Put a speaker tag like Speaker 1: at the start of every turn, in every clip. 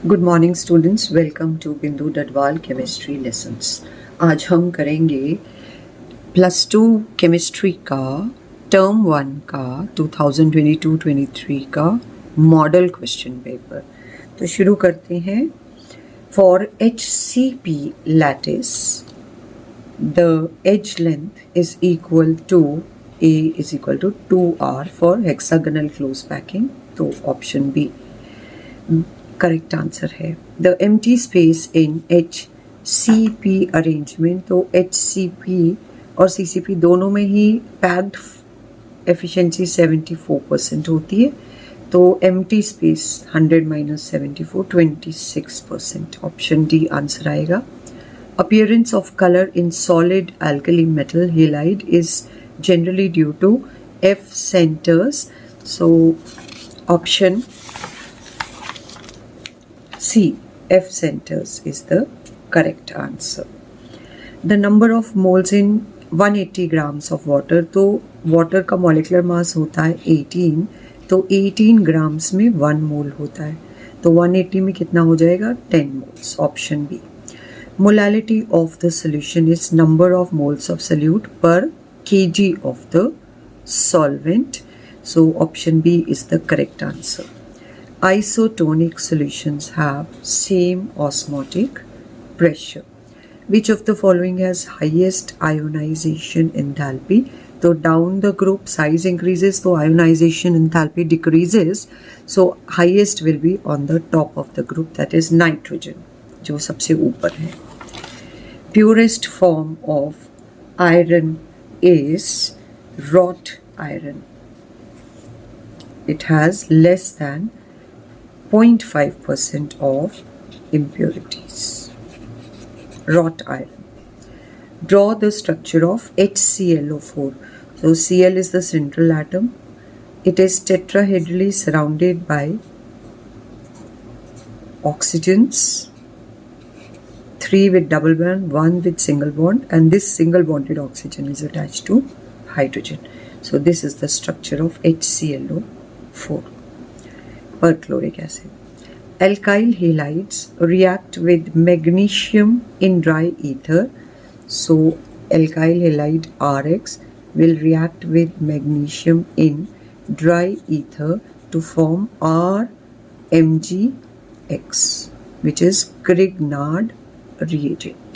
Speaker 1: Good morning students, welcome to Bindu Dadwal chemistry lessons. आज हम करेंगे +2 केमिस्ट्री का टर्म 1 का 2022-23 का मॉडल क्वेश्चन पेपर। तो शुरू करते हैं। For HCP lattice the edge length is equal to A is equal to 2R for hexagonal close packing। तो ऑप्शन बी करेक्ट आंसर है। The empty space in HCP arrangement, तो HCP और CCP दोनों में ही पैक्ड एफिशिएंसी 74% होती है, तो empty space 100 - 74 26%। Option D answer आएगा। Appearance of colour in solid alkali metal halide is generally due to F centers, so option C, F centers is the correct answer. The number of moles in 180 grams of water, तो water का molecular mass होता है 18, तो 18 grams में 1 mole होता है, तो 180 में कितना हो जाएगा 10 moles। Option B. Molality of the solution is number of moles of solute per kg of the solvent, so option B is the correct answer. Isotonic solutions have same osmotic pressure. Which of the following has highest ionization enthalpy? So down the group size increases, so ionization enthalpy decreases, so highest will be on the top of the group, that is nitrogen, जो सबसे ऊपर है। Purest form of iron is wrought iron. It has less than 0.5% of impurities. Wrought iron. Draw the structure of HClO4. So Cl is the central atom. It is tetrahedrally surrounded by oxygens, 3 with double bond, 1 with single bond, and this single bonded oxygen is attached to hydrogen. So this is the structure of HClO4. Perchloric acid. Alkyl halides react with magnesium in dry ether. So alkyl halide RX will react with magnesium in dry ether to form RMgX, which is Grignard reagent.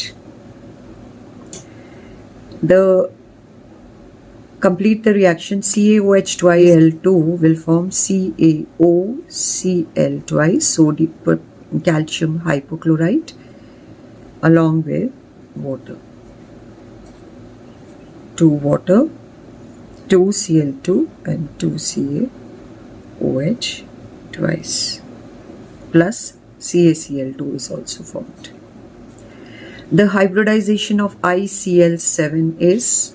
Speaker 1: Complete the reaction. CaOH twice Cl2 will form CaOCl twice sodium calcium hypochlorite along with water. 2 water, 2 Cl2 and 2 CaOH twice plus CaCl2 is also formed. The hybridization of ICl7 is,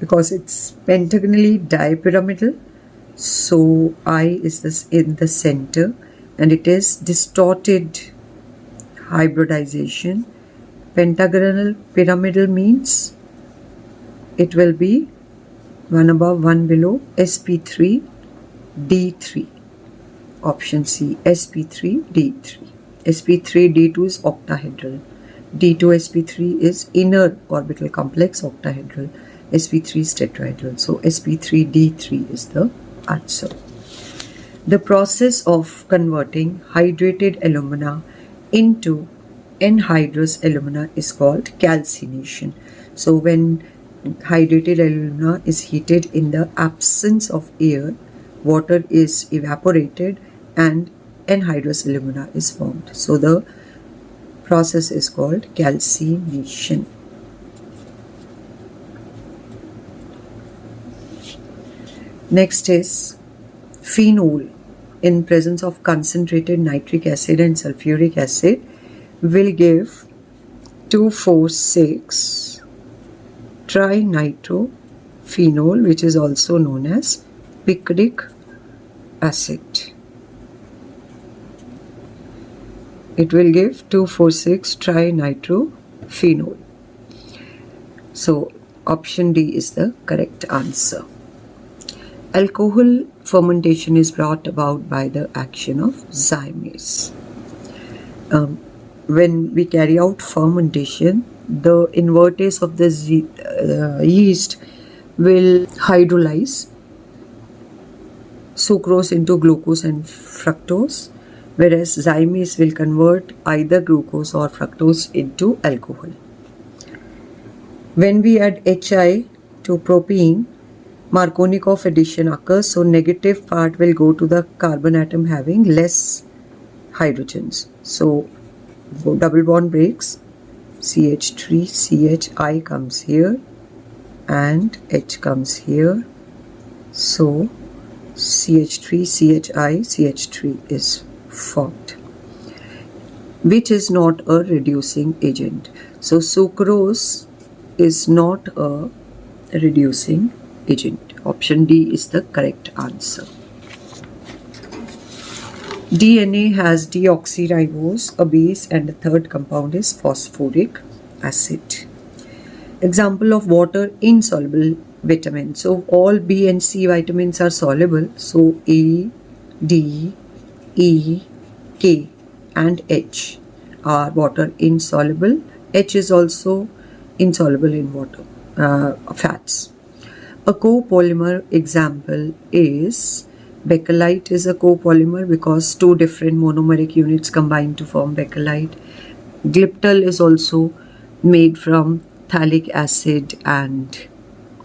Speaker 1: because it's pentagonally dipyramidal, so I is this in the center, and it is distorted hybridization. Pentagonal pyramidal means it will be 1 above 1 below, sp3 d3. Option C, sp3 d3. sp3 d2 is octahedral. d2 sp3 is inner orbital complex octahedral. sp3 is tetrahedral, so sp3d3 is the answer. The process of converting hydrated alumina into anhydrous alumina is called calcination. So when hydrated alumina is heated in the absence of air, water is evaporated and anhydrous alumina is formed. So the process is called calcination. Next is phenol in presence of concentrated nitric acid and sulfuric acid will give 2,4,6 trinitrophenol, which is also known as picric acid. It will give 2,4,6 trinitrophenol. So option D is the correct answer. Alcohol fermentation is brought about by the action of zymase. when we carry out fermentation, the invertase of the yeast will hydrolyze sucrose into glucose and fructose, whereas zymase will convert either glucose or fructose into alcohol. When we add HI to propene, Markovnikov addition occurs, so negative part will go to the carbon atom having less hydrogens. So double bond breaks, CH3, CHI comes here and H comes here. So CH3, CHI, CH3 is formed, which is not a reducing agent. So sucrose is not a reducing agent. Option D is the correct answer. DNA has deoxyribose, a base, and the third compound is phosphoric acid. Example of water insoluble vitamin. So all B and C vitamins are soluble. So A, D, E, K and H are water insoluble. H is also insoluble in water, fats. A copolymer example is bakelite is a copolymer because two different monomeric units combine to form bakelite. Glyptal is also made from phthalic acid and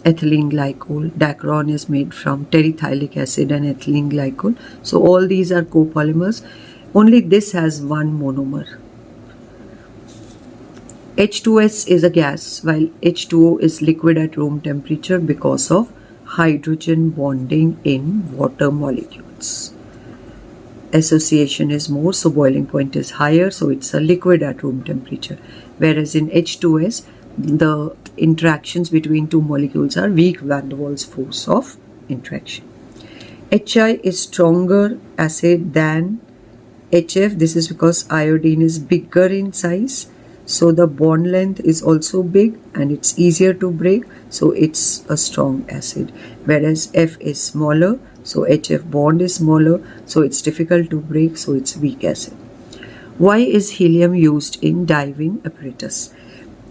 Speaker 1: ethylene glycol. Dacron is made from terethylic acid and ethylene glycol. So all these are copolymers. Only this has one monomer. H2S is a gas, while H2O is liquid at room temperature because of hydrogen bonding in water molecules. Association is more, so boiling point is higher, so it's a liquid at room temperature. Whereas in H2S, the interactions between two molecules are weak van der Waals force of interaction. HI is stronger acid than HF. This is because iodine is bigger in size. So the bond length is also big and it's easier to break, so it's a strong acid. Whereas F is smaller, so HF bond is smaller, so it's difficult to break, so it's weak acid. Why is helium used in diving apparatus?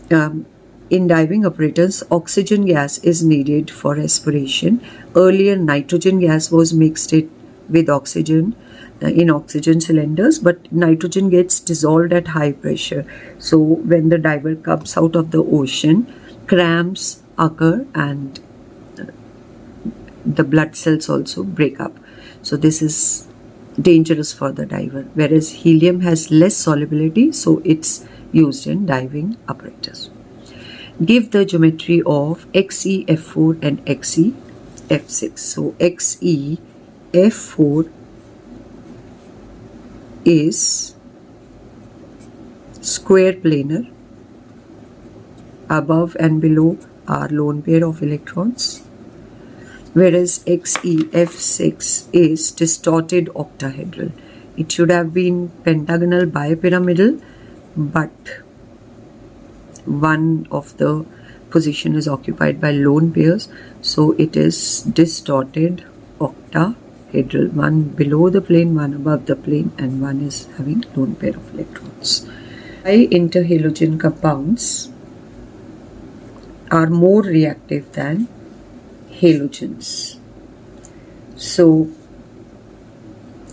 Speaker 1: In diving apparatus, oxygen gas is needed for respiration. Earlier, nitrogen gas was mixed with oxygen in oxygen cylinders, but nitrogen gets dissolved at high pressure. So when the diver comes out of the ocean, cramps occur and the blood cells also break up. So this is dangerous for the diver. Whereas helium has less solubility, so it's used in diving apparatus. Give the geometry of XeF4 and XeF6. So XeF4 is square planar. Above and below are lone pair of electrons, whereas XeF6 is distorted octahedral. It should have been pentagonal bipyramidal, but one of the position is occupied by lone pairs, so it is distorted octahedral. One below the plane, one above the plane, and one is having lone pair of electrons. High interhalogen compounds are more reactive than halogens. So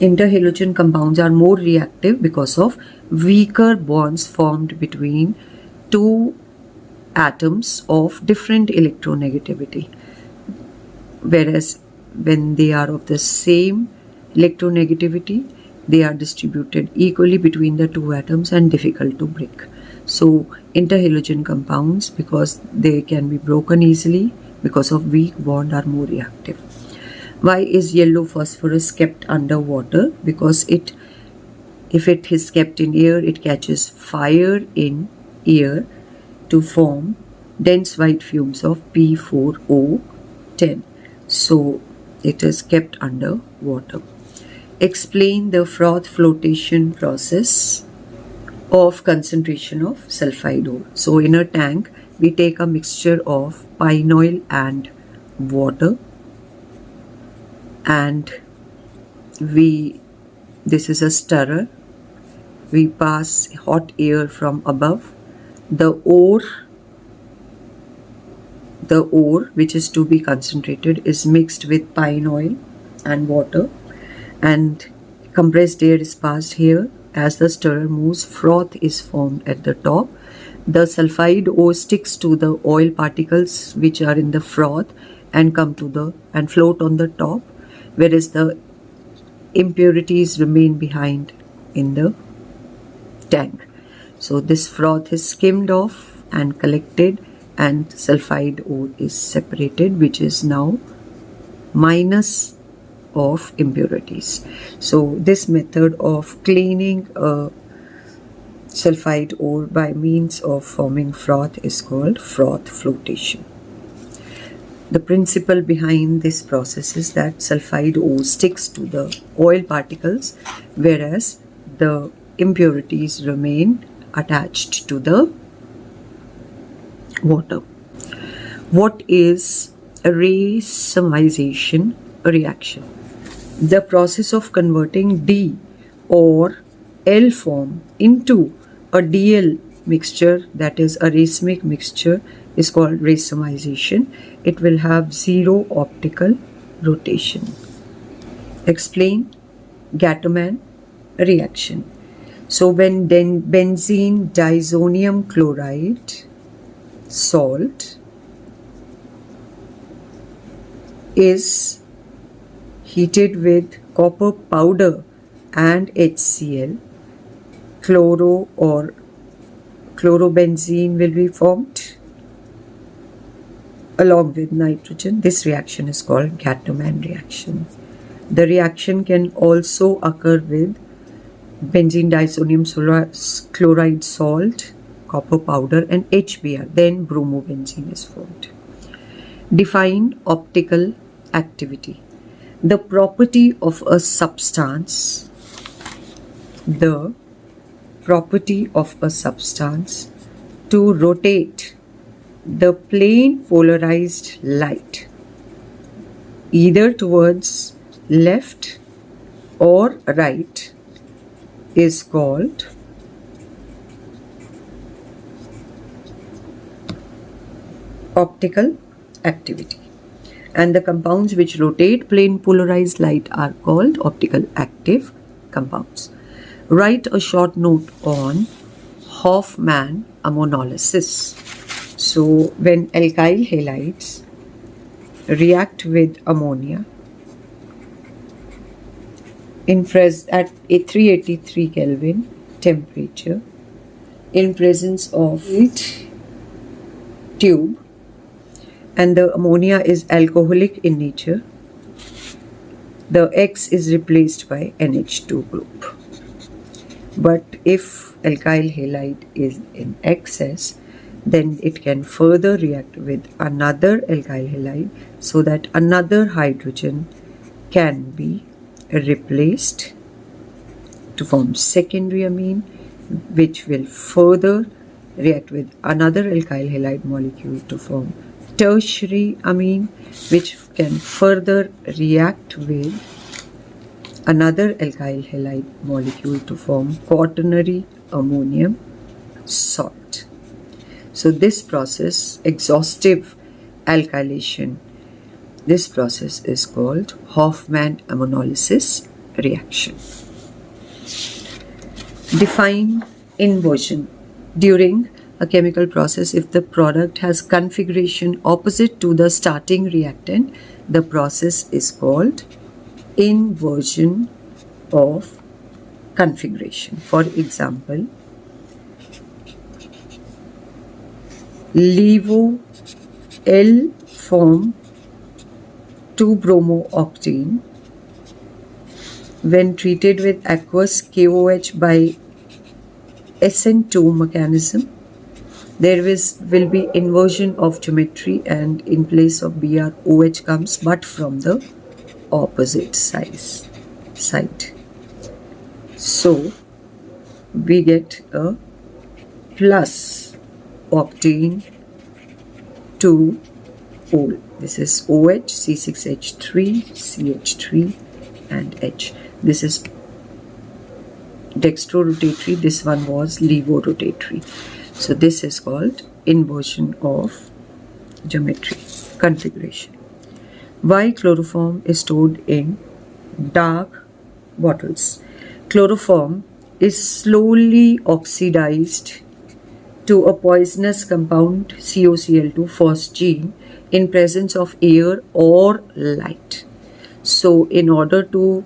Speaker 1: interhalogen compounds are more reactive because of weaker bonds formed between two atoms of different electronegativity, whereas when they are of the same electronegativity, they are distributed equally between the two atoms and difficult to break. So interhalogen compounds, because they can be broken easily because of weak bond, are more reactive. Why is yellow phosphorus kept under water? Because if it is kept in air, it catches fire in air to form dense white fumes of P4O10. So it is kept under water. Explain the froth flotation process of concentration of sulfide ore. So in a tank, we take a mixture of pine oil and water, and this is a stirrer, we pass hot air from above. The ore which is to be concentrated is mixed with pine oil and water, and compressed air is passed here. As the stirrer moves, froth is formed at the top. The sulfide ore sticks to the oil particles which are in the froth and float on the top, whereas the impurities remain behind in the tank. So this froth is skimmed off and collected, and sulfide ore is separated, which is now minus of impurities. So this method of cleaning sulfide ore by means of forming froth is called froth flotation. The principle behind this process is that sulfide ore sticks to the oil particles, whereas the impurities remain attached to the water. What is a racemization reaction? The process of converting D or L form into a DL mixture, that is a racemic mixture, is called racemization. It will have zero optical rotation. Explain Gattermann reaction. So when benzene disonium chloride salt is heated with copper powder and HCl, chloro or chlorobenzene will be formed along with nitrogen. This reaction is called Gattermann reaction. The reaction can also occur with benzene disonium chloride salt, copper powder and HBr. Then bromobenzene is formed. Define optical activity. The property of a substance to rotate the plane polarized light either towards left or right is called optical activity, and the compounds which rotate plane polarized light are called optical active compounds. Write a short note on Hofmann ammonolysis. So when alkyl halides react with ammonia at a 383 Kelvin temperature in presence of heat tube, and the ammonia is alcoholic in nature, the X is replaced by NH2 group. But if alkyl halide is in excess, then it can further react with another alkyl halide so that another hydrogen can be replaced to form secondary amine, which will further react with another alkyl halide molecule to form tertiary amine, which can further react with another alkyl halide molecule to form quaternary ammonium salt. So this process, exhaustive alkylation, this process is called Hofmann ammonolysis reaction. Define inversion. During a chemical process, if the product has configuration opposite to the starting reactant, the process is called inversion of configuration. For example, LiVo L form 2-bromo-octane when treated with aqueous KOH by SN2 mechanism. There will be inversion of geometry, and in place of Br, OH comes but from the opposite side. So we get a plus octane to ol. This is OH, C6H3, CH3 and H. This is dextrorotatory, this one was levorotatory. So this is called inversion of geometry configuration. Why chloroform is stored in dark bottles? Chloroform is slowly oxidized to a poisonous compound COCl2 phosgene in presence of air or light. So in order to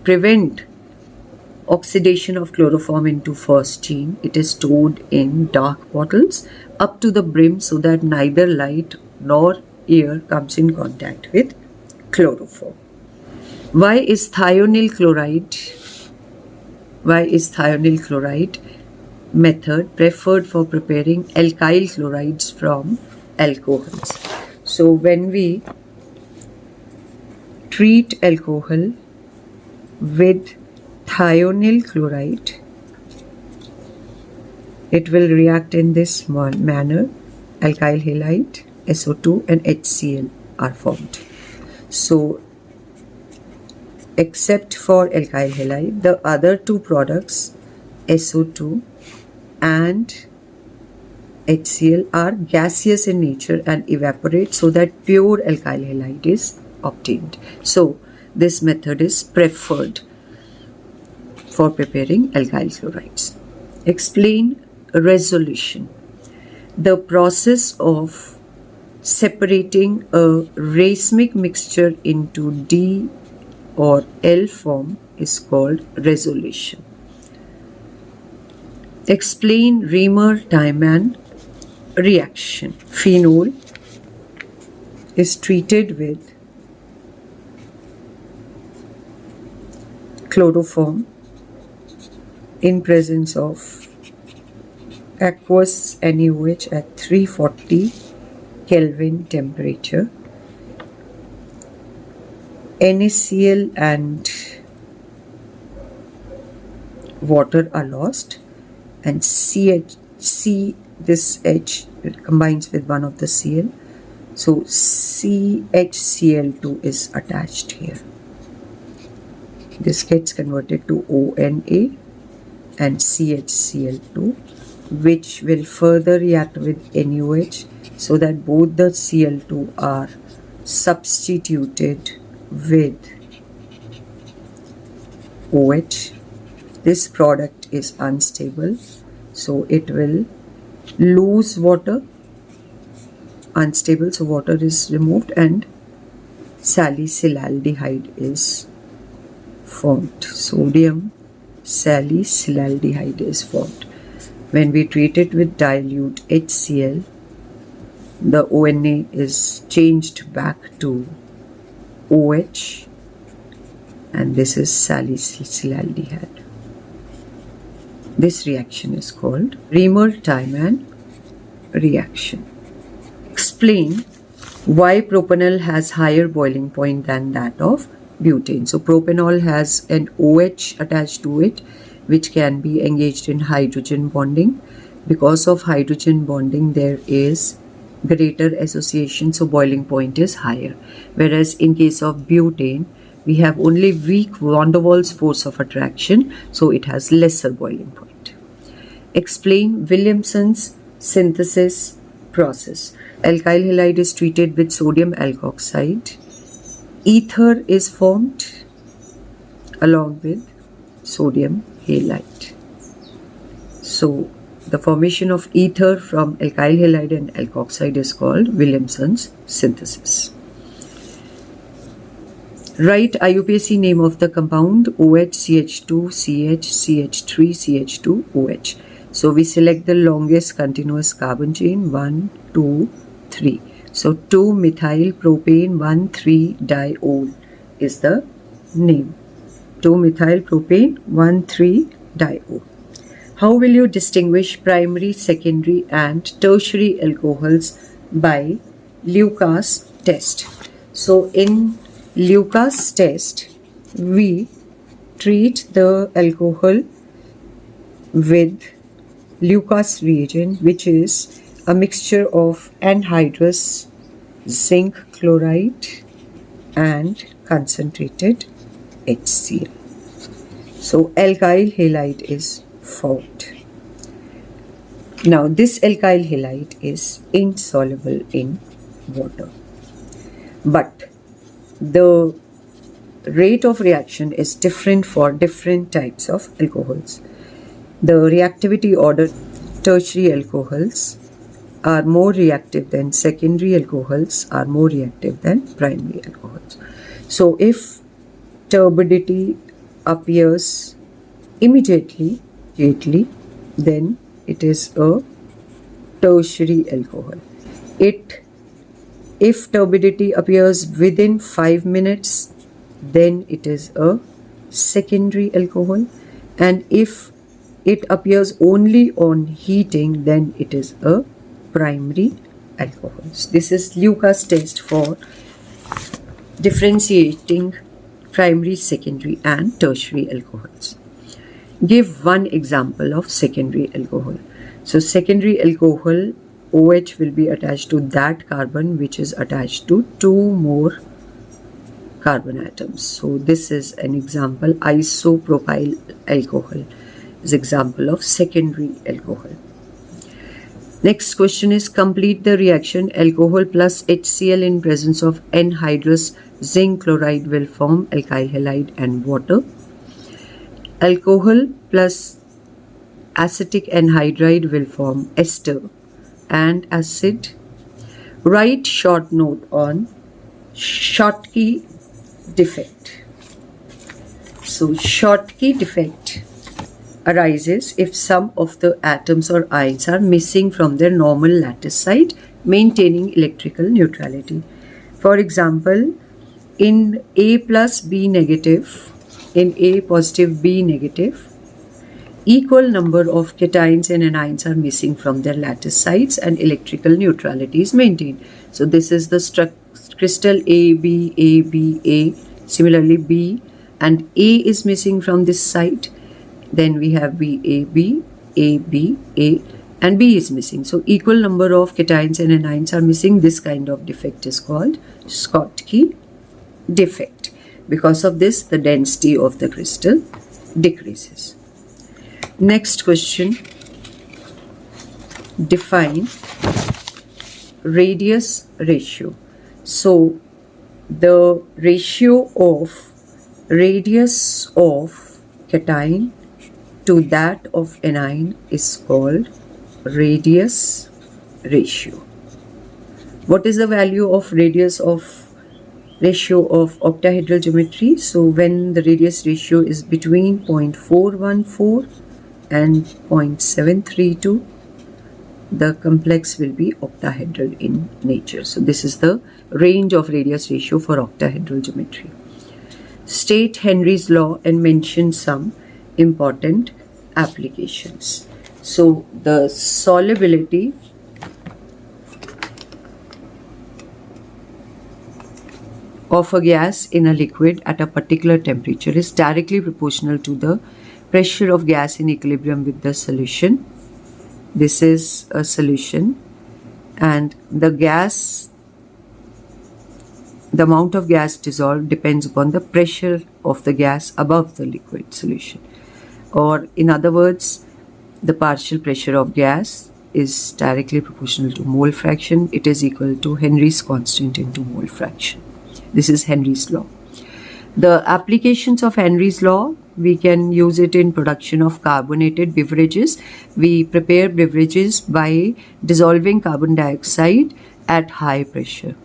Speaker 1: prevent oxidation of chloroform into phosgene, it is stored in dark bottles up to the brim so that neither light nor air comes in contact with chloroform. Why is thionyl chloride method preferred for preparing alkyl chlorides from alcohols? So when we treat alcohol with thionyl chloride, it will react in this manner. Alkyl halide, SO2 and HCl are formed. So except for alkyl halide, the other two products, SO2 and HCl, are gaseous in nature and evaporate so that pure alkyl halide is obtained. So this method is preferred for preparing alkyl chlorides. Explain resolution. The process of separating a racemic mixture into D or L form is called resolution. Explain Riemer-Tiemann reaction. Phenol is treated with chloroform in presence of aqueous NaOH at 340 Kelvin temperature. NaCl and water are lost, and this H combines with one of the Cl, so CHCl2 is attached here. This gets converted to ONA and CHCl2, which will further react with NaOH so that both the Cl2 are substituted with OH. This product is unstable, so it will lose water. Unstable, so water is removed and salicylaldehyde is formed. Sodium salicylaldehyde is formed. When we treat it with dilute HCl, the ONA is changed back to OH, and this is salicylaldehyde. This reaction is called Riemer-Tiemann reaction. Explain why propanol has higher boiling point than that of butane. So propanol has an OH attached to it, which can be engaged in hydrogen bonding. Because of hydrogen bonding, there is greater association, so boiling point is higher. Whereas in case of butane, we have only weak van der Waals force of attraction, so it has lesser boiling point. Explain Williamson's synthesis process. Alkyl halide is treated with sodium alkoxide. Ether is formed along with sodium halide. So the formation of ether from alkyl halide and alkoxide is called Williamson's synthesis. Write IUPAC name of the compound OH, CH2, CH, CH3, CH2, OH. So we select the longest continuous carbon chain, 1, 2, 3. So 2-methyl propane 1,3-diol is the name. 2-methyl propane 1,3-diol. How will you distinguish primary, secondary and tertiary alcohols by Lucas test? So in Lucas test, we treat the alcohol with Lucas reagent, which is a mixture of anhydrous zinc chloride and concentrated HCl. So alkyl halide is formed. Now this alkyl halide is insoluble in water, but the rate of reaction is different for different types of alcohols. The reactivity order: tertiary alcohols are more reactive than secondary alcohols, are more reactive than primary alcohols. So if turbidity appears immediately, then it is a tertiary alcohol. If turbidity appears within 5 minutes, then it is a secondary alcohol, and if it appears only on heating, then it is a primary alcohol. This is Lucas test for differentiating primary, secondary and tertiary alcohols. Give one example of secondary alcohol. So secondary alcohol, OH will be attached to that carbon which is attached to 2 more carbon atoms. So this is an example. Isopropyl alcohol is example of secondary alcohol. Next question is, complete the reaction. Alcohol plus HCl in presence of anhydrous zinc chloride will form alkyl halide and water. Alcohol plus acetic anhydride will form ester and acid. Write short note on Schottky defect. So Schottky defect arises if some of the atoms or ions are missing from their normal lattice site, maintaining electrical neutrality. For example, in A plus B negative, in A positive B negative, equal number of cations and anions are missing from their lattice sites and electrical neutrality is maintained. So this is the crystal A, B, A, B, A. Similarly B and A is missing from this site. Then we have B, A, B, A, B, A, and B is missing. So equal number of cations and anions are missing. This kind of defect is called Schottky defect. Because of this, the density of the crystal decreases. Next question. Define radius ratio. So the ratio of radius of cation to that of anion is called radius ratio. What is the value of ratio of octahedral geometry? So when the radius ratio is between 0.414 and 0.732, the complex will be octahedral in nature. So this is the range of radius ratio for octahedral geometry. State Henry's law and mention some important applications. So the solubility of a gas in a liquid at a particular temperature is directly proportional to the pressure of gas in equilibrium with the solution. This is a solution, and the amount of gas dissolved depends upon the pressure of the gas above the liquid solution. Or in other words, the partial pressure of gas is directly proportional to mole fraction. It is equal to Henry's constant into mole fraction. This is Henry's law. The applications of Henry's law, we can use it in production of carbonated beverages. We prepare beverages by dissolving carbon dioxide at high pressure.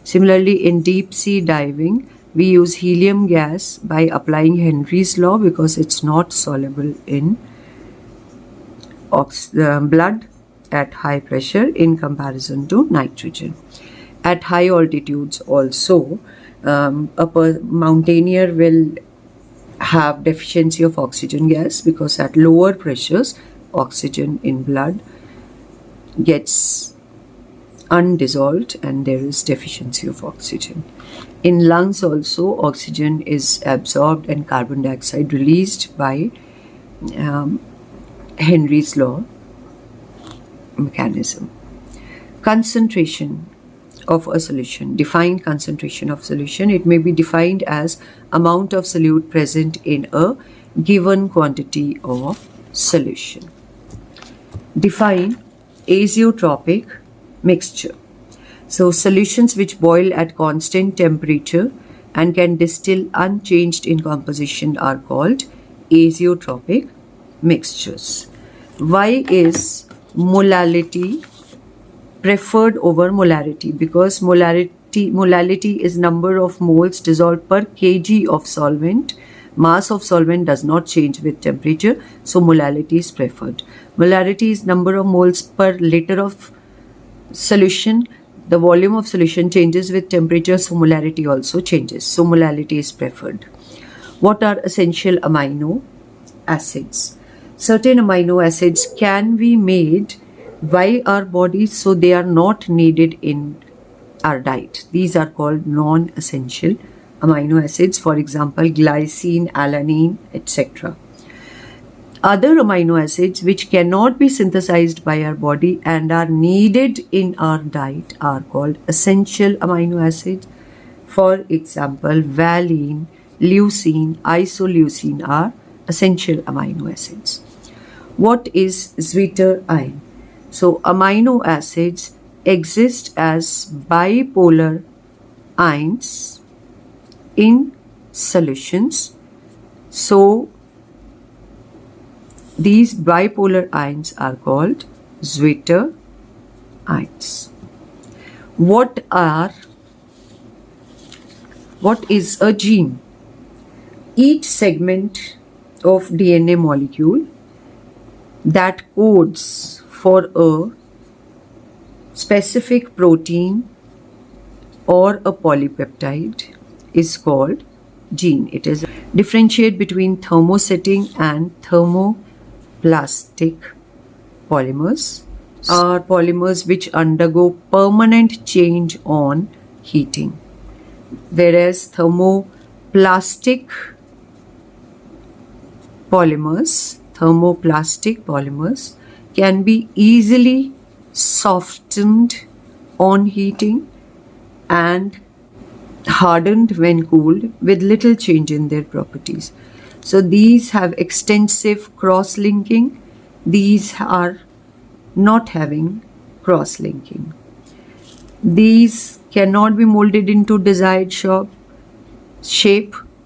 Speaker 1: Similarly, in deep sea diving, we use helium gas by applying Henry's law because it's not soluble in blood at high pressure in comparison to nitrogen. At high altitudes also, a mountaineer will have deficiency of oxygen gas because at lower pressures, oxygen in blood gets undissolved and there is deficiency of oxygen. In lungs also, oxygen is absorbed and carbon dioxide released by Henry's law mechanism. Concentration of a solution. Defined concentration of solution. It may be defined as amount of solute present in a given quantity of solution. Define azeotropic mixture. So solutions which boil at constant temperature and can distill unchanged in composition are called azeotropic mixtures. Why is molality preferred over molarity? Because molality is number of moles dissolved per kg of solvent. Mass of solvent does not change with temperature, so molality is preferred. Molarity is number of moles per liter of solution. The volume of solution changes with temperature, so molarity also changes. So molality is preferred. What are essential amino acids? Certain amino acids can be made by our bodies, so they are not needed in our diet. These are called non-essential amino acids, for example, glycine, alanine, etc. Other amino acids which cannot be synthesized by our body and are needed in our diet are called essential amino acids. For example, valine, leucine, isoleucine are essential amino acids. What is Zwitterion? So amino acids exist as bipolar ions in solutions. So these bipolar ions are called Zwitterions. What is a gene? Each segment of DNA molecule that codes for a specific protein or a polypeptide is called gene. It is differentiate between thermosetting and thermoplastic polymers are polymers which undergo permanent change on heating, whereas thermoplastic polymers can be easily softened on heating and hardened when cooled with little change in their properties. So these have extensive cross-linking. These are not having cross-linking. These cannot be molded into desired shape.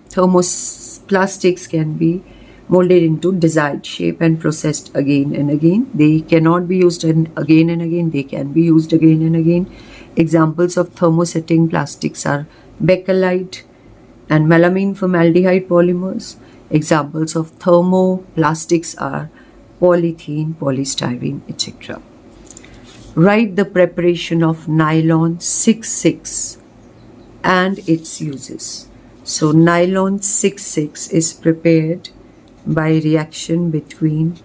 Speaker 1: Thermoplastics can be molded into desired shape and processed again and again. They cannot be used again and again. They can be used again and again. Examples of thermosetting plastics are bakelite and melamine formaldehyde polymers. Examples of thermoplastics are polythene, polystyrene, etc. Write the preparation of nylon 6,6 and its uses. So nylon 6,6 is prepared by reaction between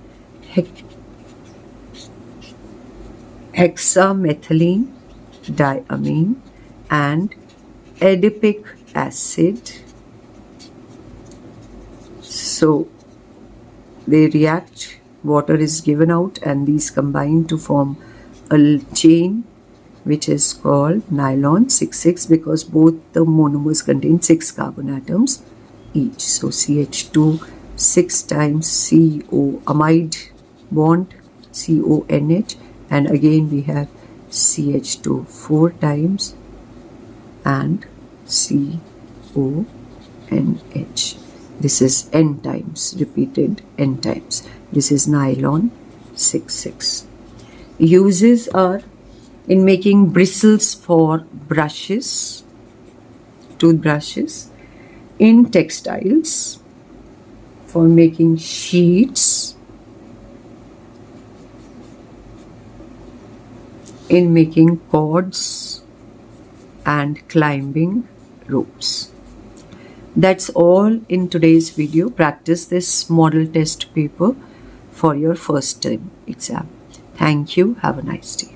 Speaker 1: hexamethylene diamine and adipic acid. So they react, water is given out, and these combine to form a chain which is called nylon 6,6 because both the monomers contain 6 carbon atoms each. So CH2 6 times CO amide bond CONH, and again we have CH2 4 times and CONH. This is N times, repeated N times. This is nylon 6,6. Uses are in making bristles for brushes, toothbrushes, in textiles, for making sheets, in making cords and climbing ropes. That's all in today's video. Practice this model test paper for your first term exam. Thank you. Have a nice day.